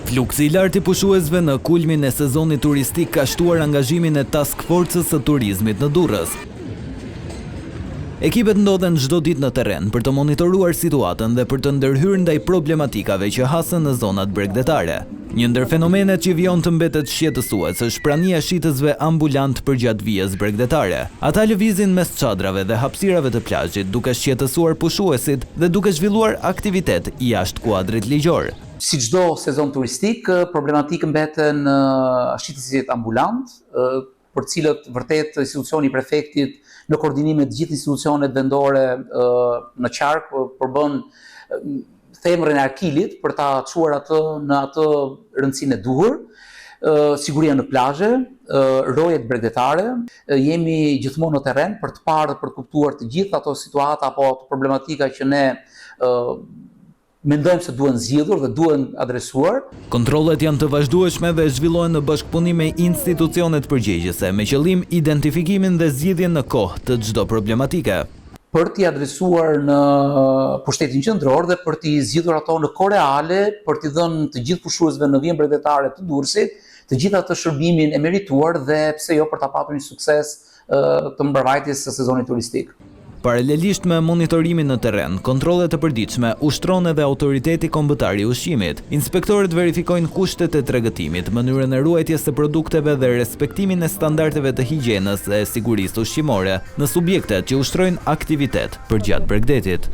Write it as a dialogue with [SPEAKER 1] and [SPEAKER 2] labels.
[SPEAKER 1] Fluksi I lartë I pushuesve në kulmin e sezonit turistik ka shtuar angazhimin e Task Force-së së turizmit në Durrës. Ekipet ndodhen çdo ditë në terren për të monitoruar situatën dhe për të ndërhyrë ndaj problematikave që hasën në zonat bregdetare. Një ndër fenomenet që vjen të mbetet shqetësues është prania e shitësve ambulant përgjatë vijës bregdetare. Ata lëvizin mes çadrave dhe hapësirave të plazhit duke shqetësuar pushuesit dhe duke zhvilluar aktivitet jashtë kuadrit ligjor.
[SPEAKER 2] Si çdo sezon turistik, problematikë mbeten shitësit ambulant, për cilët vërtet institucioni I prefektit në koordinim me të gjithë institucionet vendore në qark përbën themrën e Arkilit për ta çuar atë në atë rëndësinë e duhur, siguria në plazhe, rojet bregdetare. Jemi gjithmonë në terren për të parë dhe për të kuptuar të gjithë ato situata apo ato problematika që ne mendojmë se duhen zgjidhur dhe duhen adresuar.
[SPEAKER 1] Kontrollet janë të vazhdueshme dhe zhvillohen në bashkëpunim me institucionet përgjegjëse me qëllim identifikimin dhe zgjidhjen në kohë të çdo problematike.
[SPEAKER 2] Për t'i adresuar në pushtetin qendror dhe për t'i zgjidhur ato në kohë reale, për t'i dhënë të gjithë pushuesve në vijën bregdetare të Durrësit të gjithë atë shërbimin e merituar dhe pse jo për ta patur një sukses të mbrojtjes së sezonit turistik.
[SPEAKER 1] Paralelisht me monitorimin në terren, kontrollet e përditshme ushtron edhe Autoriteti Kombëtar I Ushqimit. Inspektorët verifikojnë kushtet e tregëtimit, mënyrën e ruajtjes së produkteve dhe respektimin e standardeve të higjienës dhe sigurisë ushqimore në subjektet që ushtrojnë aktivitet përgjatë bregdetit.